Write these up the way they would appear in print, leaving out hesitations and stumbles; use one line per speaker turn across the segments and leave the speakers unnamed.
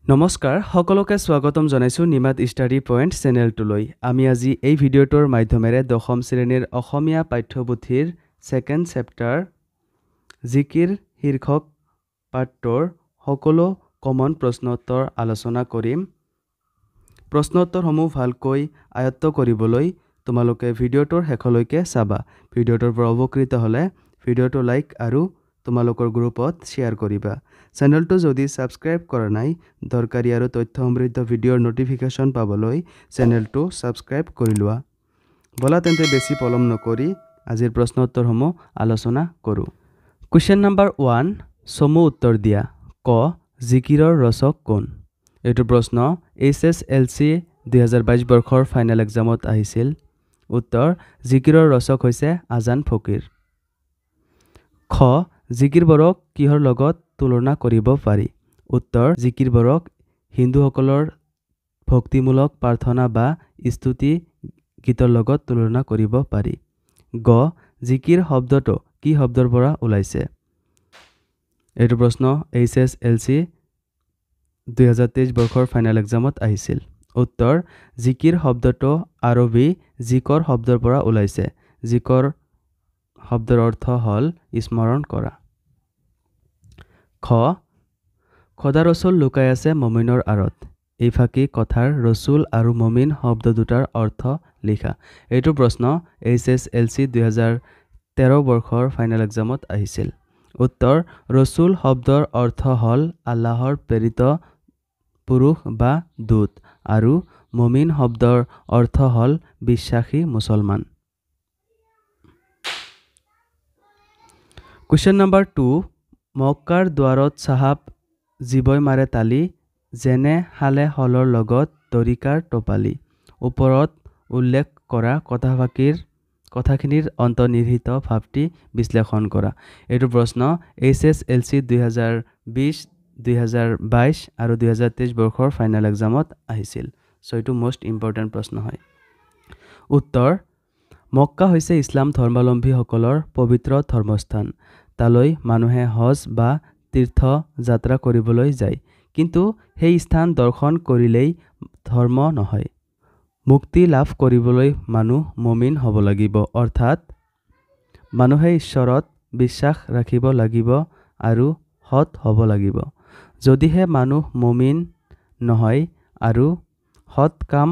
নমস্কাৰ সকলোকে স্বাগতম জনাইছো নিমাত ষ্টাডি পইণ্ট চেনেলটোলৈ। আমি আজি এই ভিডিঅ'টোৰ মাধ্যমেৰে দশম শ্ৰেণীৰ অসমীয়া পাঠ্যপুথিৰ ছেকেণ্ড চেপ্টাৰ জিকিৰ শীৰ্ষক পাঠটোৰ সকলো কমন প্ৰশ্নোত্তৰ আলোচনা কৰিম। প্ৰশ্নোত্তৰসমূহ ভালকৈ আয়ত্ত কৰিবলৈ তোমালোকে ভিডিঅ'টোৰ শেষলৈকে চাবা। ভিডিঅ'টোৰ পৰা উপকৃত হ'লে ভিডিঅ'টো লাইক আৰু তোমালোকৰ গ্ৰুপত শ্বেয়াৰ কৰিবা। চেনেলটো যদি ছাবস্ক্ৰাইব কৰা নাই, দৰকাৰী আৰু তথ্য সমৃদ্ধ ভিডিঅ'ৰ নটিফিকেশ্যন পাবলৈ চেনেলটো ছাবস্ক্ৰাইব কৰি লোৱা। বলা তেন্তে বেছি পলম নকৰি আজিৰ প্ৰশ্নোত্তৰসমূহ আলোচনা কৰোঁ। কুৱেশ্যন নম্বৰ 1, চমু উত্তৰ দিয়া। ক, জিকিৰৰ ৰচক কোন? এইটো প্ৰশ্ন HSLC 2022 বৰ্ষৰ ফাইনেল এক্সামত আহিছিল। উত্তৰ, জিকিৰৰ ৰচক হৈছে আজান ফকীৰ। খ, জিকিৰবোৰক কিহৰ লগত তুলনা কৰিব পাৰি? উত্তৰ, জিকিৰবোৰক হিন্দুসকলৰ ভক্তিমূলক প্ৰাৰ্থনা বা স্তুতি গীতৰ লগত তুলনা কৰিব পাৰি। গ, জিকিৰ শব্দটো কি শব্দৰ পৰা ওলাইছে? এইটো প্ৰশ্ন HSLC 2023 বৰ্ষৰ ফাইনেল এক্সামত আহিছিল। উত্তৰ, জিকিৰ শব্দটো আৰবী জিকৰ শব্দৰ পৰা ওলাইছে। জিকৰ শব্দৰ অৰ্থ হ'ল স্মৰণ কৰা। খ, খোদা ৰচুল লুকাই আছে মমিনৰ আঁৰত। এই ফাঁকি কথাৰ ৰচুল আৰু মমিন শব্দ দুটাৰ অৰ্থ লিখা। এইটো প্ৰশ্ন HSLC 2013 বৰ্ষৰ ফাইনেল এক্সামত আহিছিল। উত্তৰ, ৰচুল শব্দৰ অৰ্থ হ'ল আল্লাহৰ প্ৰেৰিত পুৰুষ বা দূত আৰু মমিন শব্দৰ অৰ্থ হ'ল বিশ্বাসী মুছলমান। কুৱেশ্যন নম্বৰ 2, মক্কাৰ দুৱাৰত চাহাব জীৱই মাৰে তালি, যেনে হালে হলৰ লগত তৰিকাৰ টোপালি। ওপৰত উল্লেখ কৰা কথাখিনিৰ অন্তৰ্নিহিত ভাৱটি বিশ্লেষণ কৰা। এইটো প্ৰশ্ন HSLC 2020, 2022 আৰু 2023 বৰ্ষৰ ফাইনেল এক্সামত আহিছিল। চ' এইটো মষ্ট ইম্পৰ্টেণ্ট প্ৰশ্ন হয়। উত্তৰ, মক্কা হৈছে ইছলাম ধৰ্মাৱলম্বীসকলৰ পবিত্ৰ ধৰ্মস্থান। তালৈ মানুহে হজ বা তীৰ্থ যাত্ৰা কৰিবলৈ যায়। কিন্তু সেই স্থান দৰ্শন কৰিলেই ধৰ্ম নহয়। মুক্তি লাভ কৰিবলৈ মানুহ মমিন হ'ব লাগিব। অৰ্থাৎ মানুহে ঈশ্বৰৰ বিশ্বাস ৰাখিব লাগিব আৰু সৎ হ'ব লাগিব। যদিহে মানুহ মমিন নহয় আৰু সৎ কাম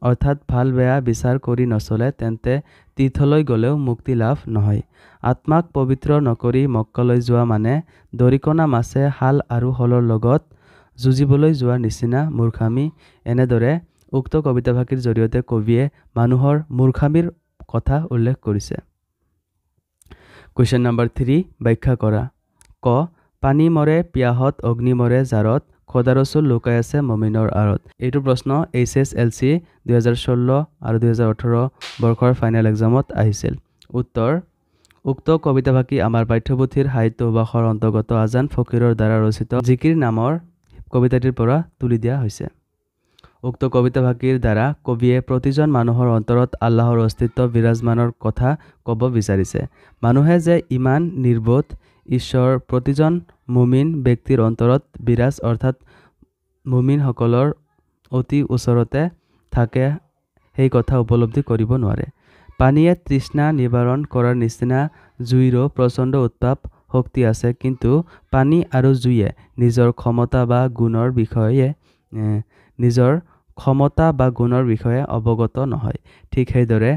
অৰ্থাৎ ভাল বেয়া বিচাৰ কৰি নচলে, তেন্তে তীৰ্থলৈ গ'লেও মুক্তি লাভ নহয়। আত্মাক পবিত্ৰ নকৰি মক্কালৈ যোৱা মানে দৰিকণা মাছে হাল আৰু হলৰ লগত যুঁজিবলৈ যোৱাৰ নিচিনা মূৰ্খামি। এনেদৰে উক্ত কবিতাফাঁকিৰ জৰিয়তে কবিয়ে মানুহৰ মূৰ্খামিৰ কথা উল্লেখ কৰিছে। কুৱেশ্যন নম্বৰ 3, ব্যাখ্যা কৰা। ক, পানী মৰে পিয়াহত, অগ্নি মৰে জাৰত, খোদা ৰচুল লুকাই আছে মমিনৰ আঁৰত। এইটো প্ৰশ্ন HSLC 2016 আৰু 2018 বৰ্ষৰ ফাইনেল এক্সামত আহিছিল। উত্তৰ, উক্ত কবিতাফাঁকি আমাৰ পাঠ্যপুথিৰ সাহিত্য সুবাসৰ অন্তৰ্গত আজান ফকীৰৰ দ্বাৰা ৰচিত জিকিৰ নামৰ কবিতাটিৰ পৰা তুলি দিয়া হৈছে। উক্ত কবিতাফাঁকিৰ দ্বাৰা কবিয়ে প্ৰতিজন মানুহৰ অন্তৰত আল্লাহৰ অস্তিত্ব বিৰাজমানৰ কথা ক'ব বিচাৰিছে। মানুহে যে ইমান নিৰ্বোধ, ঈশ্বৰ প্ৰতিজন মুমিন ব্যক্তিৰ অন্তৰত বিৰাজ, অৰ্থাৎ মুমিনসকলৰ অতি ওচৰতে থাকে, সেই কথা উপলব্ধি কৰিব নোৱাৰে। পানীয়ে তৃষ্ণা নিবাৰণ কৰাৰ নিচিনা জুইৰো প্ৰচণ্ড উত্তাপ শক্তি আছে, কিন্তু পানী আৰু জুইয়ে নিজৰ ক্ষমতা বা গুণৰ বিষয়ে অৱগত নহয়। ঠিক সেইদৰে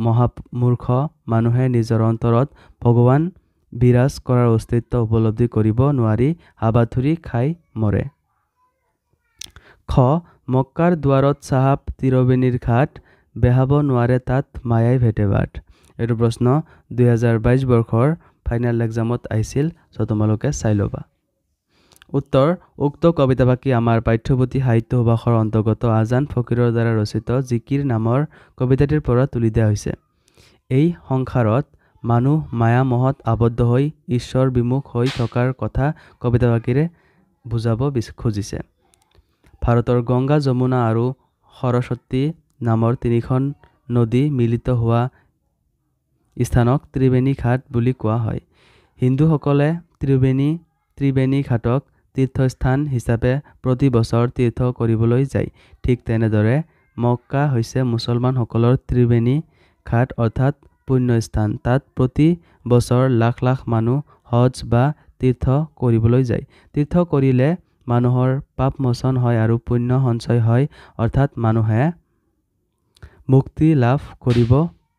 মহামূৰ্খ মানুহে নিজৰ অন্তৰত ভগৱান বিৰাজ কৰাৰ অস্তিত্ব উপলব্ধি কৰিব নোৱাৰি হাবাথুৰি খাই মৰে। খ, মক্কাৰ দুৱাৰত চাহাব তিৰবেণীৰ ঘাট, বেহাব নোৱাৰে তাত মায়াই ভেটে বাট। এইটো প্ৰশ্ন 2022 বৰ্ষৰ ফাইনেল এক্সামত আহিছিল। চ' তোমালোকে চাই ল'বা। উত্তৰ, উক্ত কবিতাফাঁকি আমাৰ পাঠ্যপুথি সাহিত্য সুবাসৰ অন্তৰ্গত আজান ফকীৰৰ দ্বাৰা ৰচিত জিকিৰ নামৰ কবিতাটিৰ পৰা তুলি দিয়া হৈছে। এই সংসাৰত মানুহ মায়া মহত আবদ্ধ হৈ ঈশ্বৰ বিমুখ হৈ থকাৰ কথা কবিতাফাঁকিৰে বুজাব খুজিছে। ভাৰতৰ গংগা, যমুনা আৰু সৰস্বতী নামৰ তিনিখন নদী মিলিত হোৱা স্থানক ত্ৰিবেণী ঘাট বুলি কোৱা হয়। হিন্দুসকলে ত্ৰিবেণী ঘাটক তীৰ্থস্থান হিচাপে প্ৰতি বছৰ তীৰ্থ কৰিবলৈ যায়। ঠিক তেনেদৰে মক্কা হৈছে মুছলমানসকলৰ ত্ৰিবেণী ঘাট অৰ্থাৎ পুণ্যস্থান। তাত প্ৰতি বছৰ লাখ লাখ মানুহ হজ বা তীৰ্থ কৰিবলৈ যায়। তীৰ্থ কৰিলে মানুহৰ পাপ মোচন হয় আৰু পুণ্য সঞ্চয় হয়, অৰ্থাৎ মানুহে মুক্তি লাভ কৰিব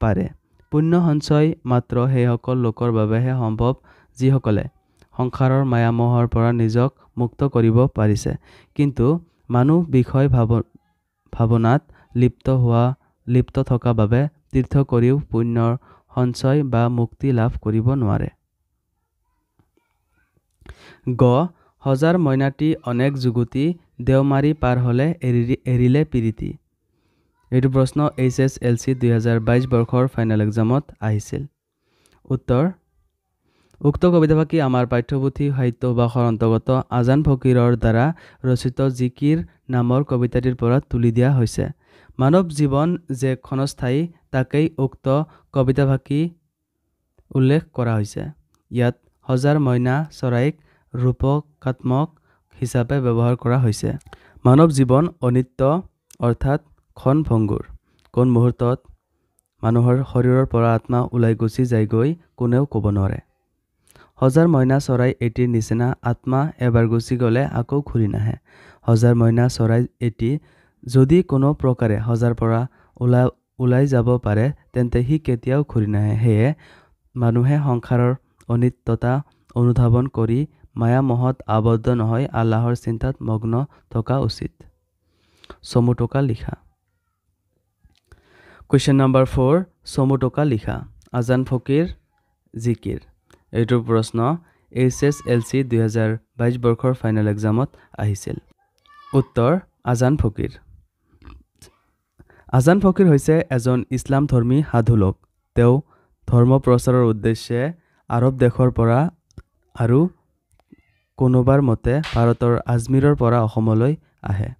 পাৰে। পুণ্য সঞ্চয় মাত্ৰ সেইসকল লোকৰ বাবেহে সম্ভৱ যিসকলে সংসাৰৰ মায়ামোহৰ পৰা নিজক মুক্ত কৰিব পাৰিছে, কিন্তু মানুহ বিষয় ভাৱনাত লিপ্ত থকা বাবে তীৰ্থ কৰিও পুণ্যৰ সঞ্চয় বা মুক্তি লাভ কৰিব নোৱাৰে। গ. সজাৰ মইনাটি অনেক যুগুতি দেওমাৰি পাৰ হ'লে এৰিলে প্ৰীতি। এইটো প্ৰশ্ন HSLC 2022 বৰ্ষৰ ফাইনেল এক্সামত আহিছিল। উত্তৰ: উক্ত কবিতাফাঁকি আমাৰ পাঠ্যপুথি সাহিত্য সুবাসৰ অন্তৰ্গত আজান ফকীৰৰ দ্বাৰা ৰচিত জিকিৰ নামৰ কবিতাটিৰ পৰা তুলি দিয়া হৈছে। মানৱ জীৱন যে ক্ষণস্থায়ী তাকেই উক্ত কবিতাফাঁকি উল্লেখ কৰা হৈছে। ইয়াত সজাৰ মইনা চৰাইক ৰূপকাত্মক হিচাপে ব্যৱহাৰ কৰা হৈছে। মানৱ জীৱন অনিত্য অৰ্থাৎ ক্ষণভংগুৰ। কোন মুহূৰ্তত মানুহৰ শৰীৰৰ পৰা আত্মা ওলাই গুচি যায়গৈ কোনেও ক'ব নোৱাৰে। সজাৰ মইনা চৰাই এটিৰ নিচিনা আত্মা এবাৰ গুচি গ'লে আকৌ ঘূৰি নাহে। সজাৰ মইনা চৰাই এটি যদি কোনো প্ৰকাৰে সজাৰ পৰা ওলাই যাব পাৰে তেন্তে সি কেতিয়াও ঘূৰি নাহে। সেয়ে মানুহে সংসাৰৰ অনিত্যতা অনুধাৱন কৰি মায়ামোহত আবদ্ধ নহয় আল্লাহৰ চিন্তাত মগ্ন থকা উচিত। চমু টোকা লিখা। কুৱেশ্যন নম্বৰ 4, চমু টোকা লিখা। আজান ফকীৰ জিকিৰ। এইটোৰ প্ৰশ্ন HSLC 2022 বৰ্ষৰ ফাইনেল এক্সামত আহিছিল। উত্তৰ: আজান ফকীৰ। আজান ফকীৰ হৈছে এজন ইছলাম ধৰ্মী সাধু লোক। তেওঁ ধৰ্ম প্ৰচাৰৰ উদ্দেশ্যে আৰৱ দেশৰ পৰা আৰু কোনোবাৰ মতে ভাৰতৰ আজমীৰৰ পৰা অসমলৈ আহে।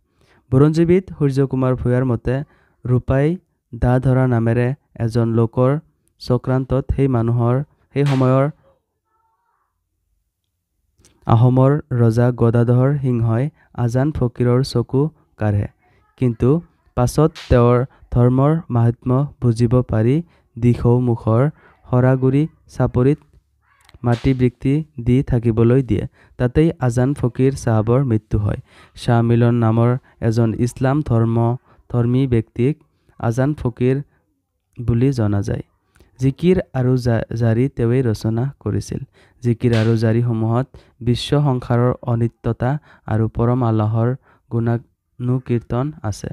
বুৰঞ্জীবিদ সূৰ্যকুমাৰ ভূঞাৰ মতে ৰূপাই দা ধৰা নামেৰে এজন লোকৰ চক্ৰান্তত সেই সময়ৰ আহোমৰ ৰজা গদাধৰ সিংহই আজান ফকীৰৰ চকু কাঢ়ে, কিন্তু পাছত তেওঁৰ ধৰ্মৰ মাহাত্ম্য বুজিব পাৰি দিখৌমুখৰ সৰাগুৰি চাপৰিত মাটিবৃত্তি দি থাকিবলৈ দিয়ে। তাতেই আজান ফকীৰ চাহাবৰ মৃত্যু হয়। শ্বাহ মিলন নামৰ এজন ইছলাম ধৰ্মী ব্যক্তিক আজান ফকীৰ বুলি জনা যায়। জিকিৰ আৰু জাৰি তেওঁৱেই ৰচনা কৰিছিল। জিকিৰ আৰু জাৰিসমূহত বিশ্ব সংসাৰৰ অনিত্যতা আৰু পৰম আল্লাহৰ গুণানুকীৰ্তন আছে।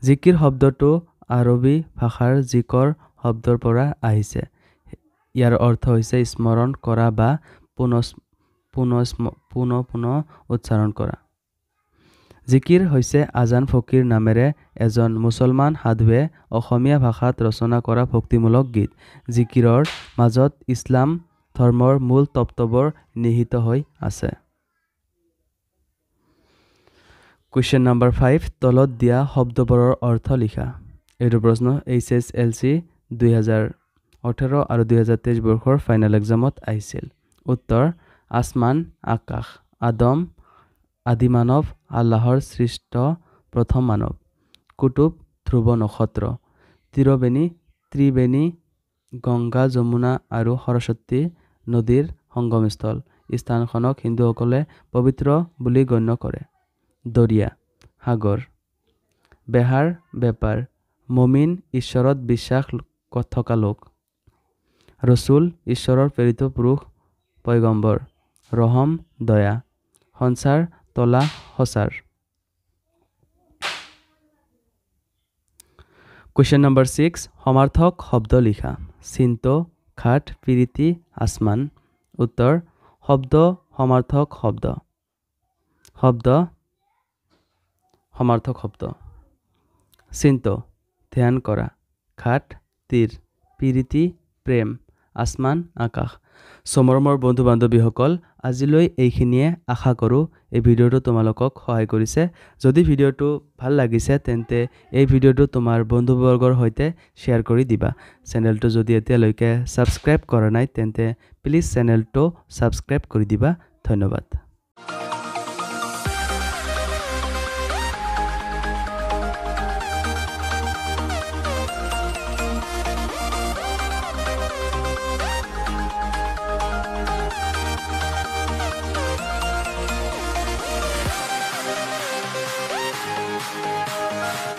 জিকিৰ শব্দটো আৰবী ভাষাৰ জিকৰ শব্দৰ পৰা আহিছে। ইয়াৰ অৰ্থ হৈছে স্মৰণ কৰা বা পুনঃ উচ্চাৰণ কৰা। জিকিৰ হৈছে আজান ফকীৰ নামেৰে এজন মুছলমান সাধুৱে অসমীয়া ভাষাত ৰচনা কৰা ভক্তিমূলক গীত। জিকিৰৰ মাজত ইছলাম ধৰ্মৰ মূল তত্ত্ববোৰ নিহিত হৈ আছে। কুৱেশ্যন নম্বৰ 5, তলত দিয়া শব্দবোৰৰ অৰ্থ লিখা। এইটো প্ৰশ্ন HSLC 2018 আৰু 2023 বৰ্ষৰ ফাইনেল এক্সামত আহিছিল। উত্তৰ: আসমান, আকাশ, আদম, আদিমানৱ, আল্লাহৰ সৃষ্ট প্ৰথম মানৱ, কুতুব, ধ্ৰুৱ নক্ষত্ৰ, ত্ৰিবেণী, গংগা, যমুনা আৰু সৰস্বতী নদীৰ সংগমস্থল। স্থানখনক হিন্দুসকলে পবিত্ৰ বুলি গণ্য কৰে। দৰিয়া, সাগৰ, বেহাৰ, বেপাৰ, মমিন, ঈশ্বৰত বিশ্বাস থকা লোক, ৰচুল, ঈশ্বৰৰ প্ৰেৰিত পুৰুষ পয়গম্বৰ, ৰহম, দয়া, সঞ্চাৰ, তলা, সঁচাৰ। কুৱেশ্যন নম্বৰ 6, সমাৰ্থক শব্দ লিখা। চিন্ত, ঘাট, প্ৰীতি, আসমান। উত্তৰ: শব্দ সমাৰ্থক শব্দ। সমাৰ্থক শব্দ। চিন্ত, ধ্যান কৰা, ঘাট, তীৰ, প্ৰীতি, প্ৰেম, আসমান, আকাশ। মৰমৰ বন্ধু বান্ধৱীসকল, আজিলৈ এইখিনিয়ে। আশা কৰোঁ এই ভিডিঅ'টো তোমালোকক সহায় কৰিছে। যদি ভিডিঅ'টো ভাল লাগিছে তেন্তে এই ভিডিঅ'টো তোমাৰ বন্ধুবৰ্গৰ সৈতে শ্বেয়াৰ কৰি দিবা। চেনেলটো যদি এতিয়ালৈকে ছাবস্ক্ৰাইব কৰা নাই তেন্তে প্লিজ চেনেলটো ছাবস্ক্ৰাইব কৰি দিবা। ধন্যবাদ।